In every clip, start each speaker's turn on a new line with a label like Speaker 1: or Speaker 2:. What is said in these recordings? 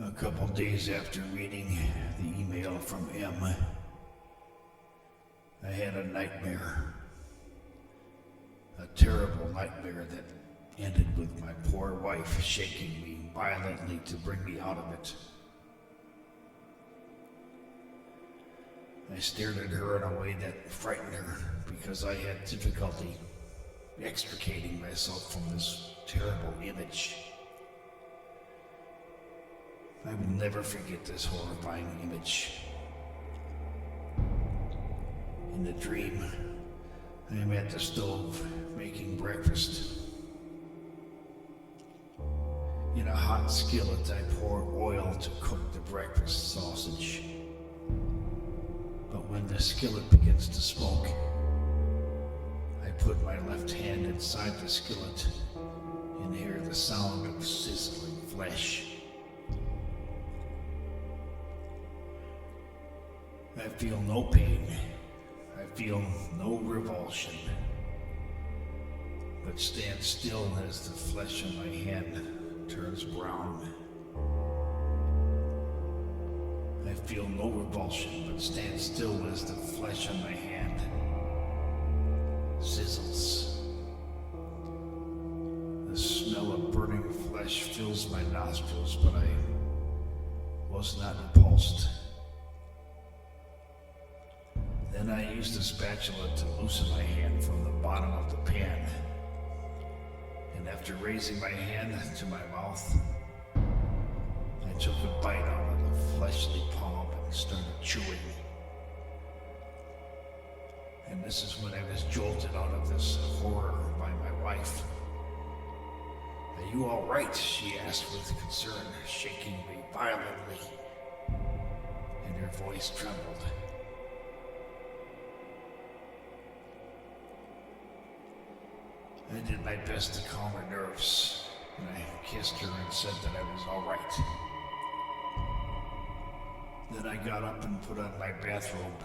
Speaker 1: A couple days after reading the email from M, I had a nightmare. A terrible nightmare that ended with my poor wife shaking me violently to bring me out of it. I stared at her in a way that frightened her because I had difficulty extricating myself from this terrible image. I will never forget this horrifying image. In the dream, I am at the stove making breakfast. In a hot skillet, I pour oil to cook the breakfast sausage. But when the skillet begins to smoke, I put my left hand inside the skillet and hear the sound of sizzling flesh. I feel no pain. I feel no revulsion, but stand still as the flesh on my hand turns brown. I feel no revulsion, but stand still as the flesh on my hand sizzles. The smell of burning flesh fills my nostrils, but I was not repulsed. Then I used a spatula to loosen my hand from the bottom of the pan. And after raising my hand to my mouth, I took a bite out of the fleshly palm and started chewing. And this is when I was jolted out of this horror by my wife. "Are you all right?" she asked with concern, shaking me violently, and her voice trembled. I did my best to calm her nerves, and I kissed her and said that I was all right. Then I got up and put on my bathrobe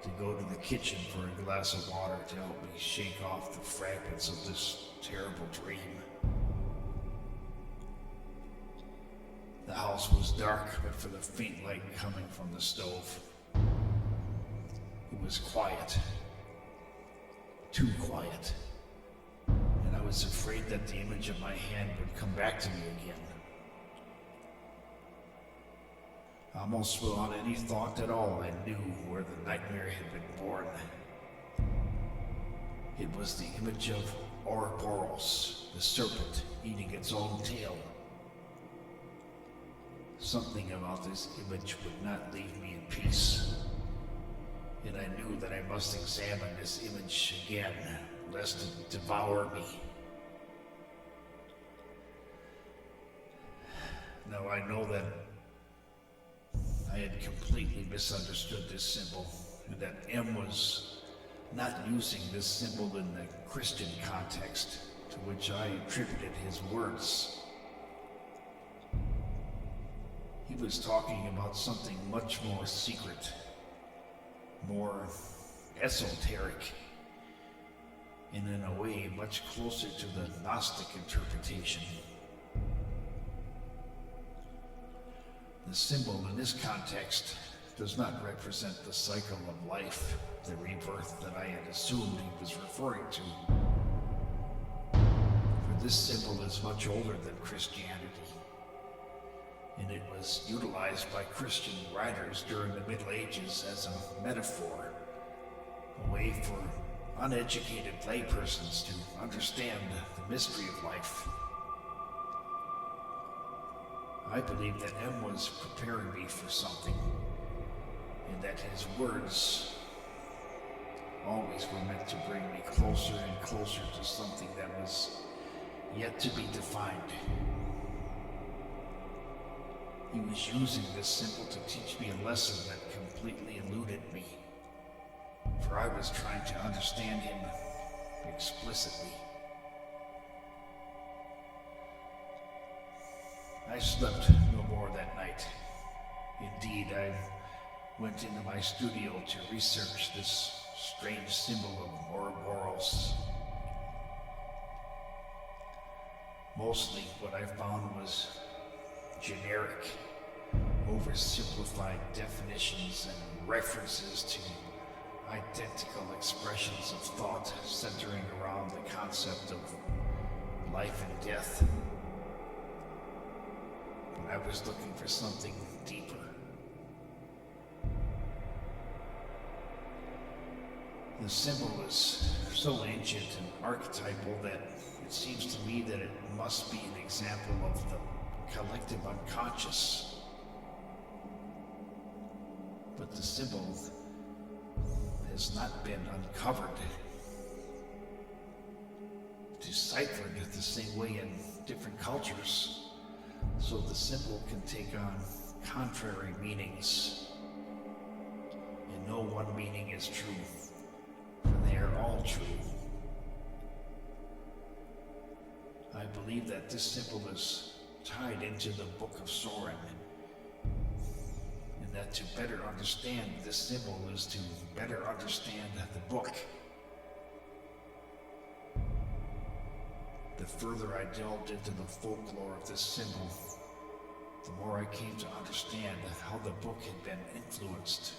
Speaker 1: to go to the kitchen for a glass of water to help me shake off the fragments of this terrible dream. The house was dark, but for the faint light coming from the stove. It was quiet. Too quiet. And I was afraid that the image of my hand would come back to me again. Almost without any thought at all, I knew where the nightmare had been born. It was the image of Ouroboros, the serpent eating its own tail. Something about this image would not leave me in peace, and I knew that I must examine this image again, lest it devour me. Now I know that I had completely misunderstood this symbol, and that M was not using this symbol in the Christian context to which I attributed his words. He was talking about something much more secret, more esoteric, and in a way much closer to the Gnostic interpretation. The symbol in this context does not represent the cycle of life, the rebirth that I had assumed he was referring to. For this symbol is much older than Christianity, and it was utilized by Christian writers during the Middle Ages as a metaphor, a way for uneducated laypersons to understand the mystery of life. I believe that M was preparing me for something, and that his words always were meant to bring me closer and closer to something that was yet to be defined. He was using this symbol to teach me a lesson that completely eluded me, for I was trying to understand him explicitly. I slept no more that night. Indeed, I went into my studio to research this strange symbol of Ouroboros. Mostly what I found was generic, oversimplified definitions and references to identical expressions of thought centering around the concept of life and death. But I was looking for something deeper. The symbol is so ancient and archetypal that it seems to me that it must be an example of the collective unconscious. But the symbol has not been uncovered, deciphered the same way in different cultures, so the symbol can take on contrary meanings, and no one meaning is true, for they are all true. I believe that this symbol is tied into the Book of Soren, and that to better understand this symbol is to better understand the book. The further I delved into the folklore of this symbol, the more I came to understand how the book had been influenced,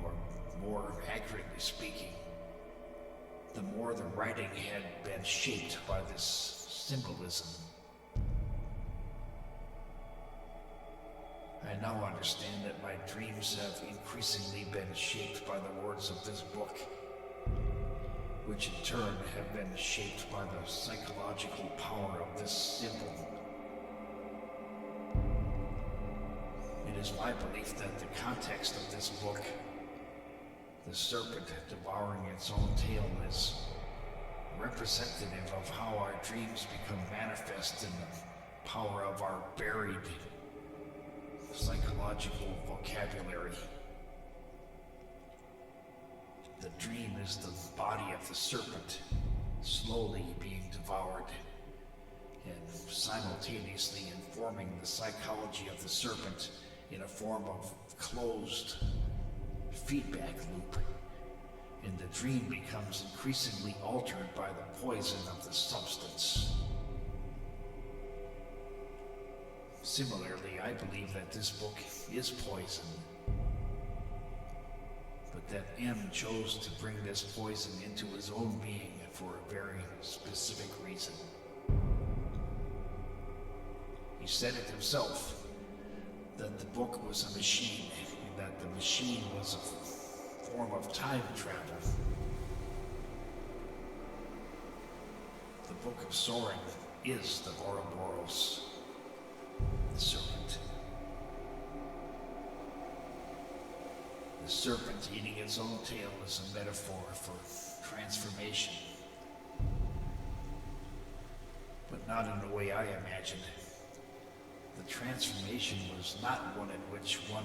Speaker 1: or more accurately speaking, the more the writing had been shaped by this symbolism. I now understand that my dreams have increasingly been shaped by the words of this book, which in turn have been shaped by the psychological power of this symbol. It is my belief that the context of this book, the serpent devouring its own tail, is representative of how our dreams become manifest in the power of our buried psychological vocabulary. The dream is the body of the serpent slowly being devoured and simultaneously informing the psychology of the serpent in a form of closed feedback loop, and the dream becomes increasingly altered by the poison of the substance. Similarly, I believe that this book is poison, but that M chose to bring this poison into his own being for a very specific reason. He said it himself, that the book was a machine, and that the machine was a form of time travel. The Book of Soren is the Ouroboros, the serpent. The serpent eating its own tail is a metaphor for transformation, but not in the way I imagined. The transformation was not one in which one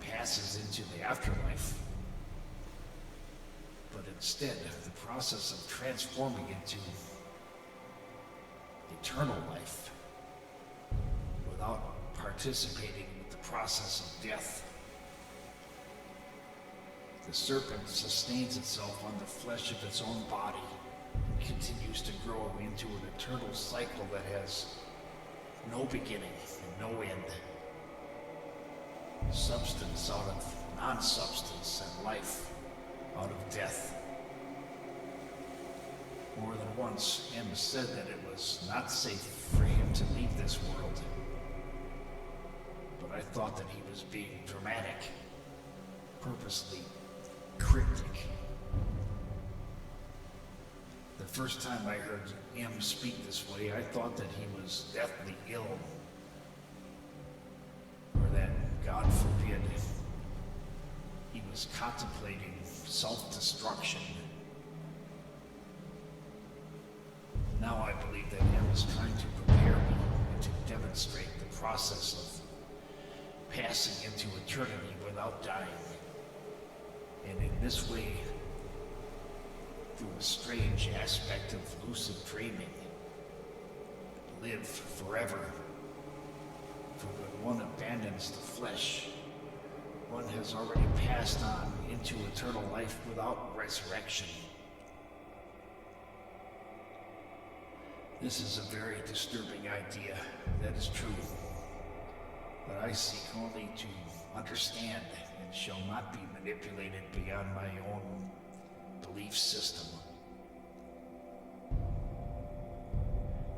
Speaker 1: passes into the afterlife, but instead the process of transforming into eternal life without participating in the process of death. The serpent sustains itself on the flesh of its own body and continues to grow into an eternal cycle that has no beginning and no end. Substance out of non-substance and life out of death. More than once, M said that it was not safe for him to leave this world. But I thought that he was being dramatic, purposely cryptic. The first time I heard M speak this way, I thought that he was deathly ill, or that, God forbid, he was contemplating self-destruction. Now I believe that M is trying to prepare me to demonstrate the process of passing into eternity without dying. And in this way, through a strange aspect of lucid dreaming, live forever. For when one abandons the flesh, one has already passed on into eternal life without resurrection. This is a very disturbing idea, that is true. But I seek only to understand and shall not be manipulated beyond my own belief system.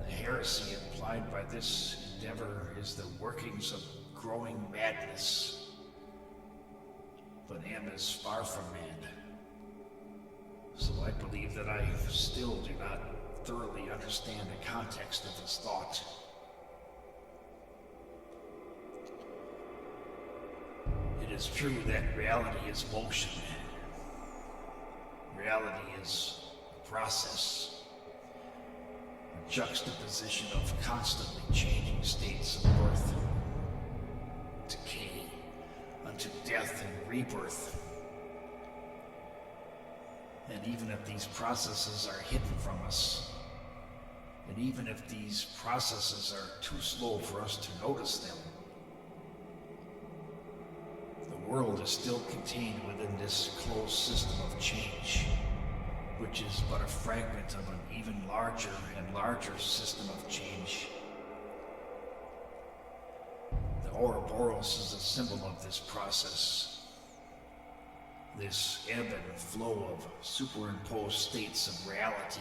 Speaker 1: The heresy implied by this endeavor is the workings of growing madness, but am as far from mad. So I believe that I still do not thoroughly understand the context of his thought. It is true that reality is motion. Reality is a process, a juxtaposition of constantly changing states of birth, decay, unto death and rebirth. And even if these processes are hidden from us, and even if these processes are too slow for us to notice them, the world is still contained within this closed system of change, which is but a fragment of an even larger and larger system of change. The Ouroboros is a symbol of this process, this ebb and flow of superimposed states of reality.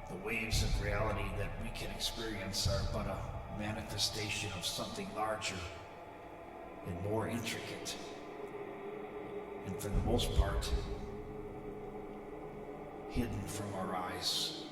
Speaker 1: The waves of reality that we can experience are but a manifestation of something larger and more intricate, and for the most part, hidden from our eyes.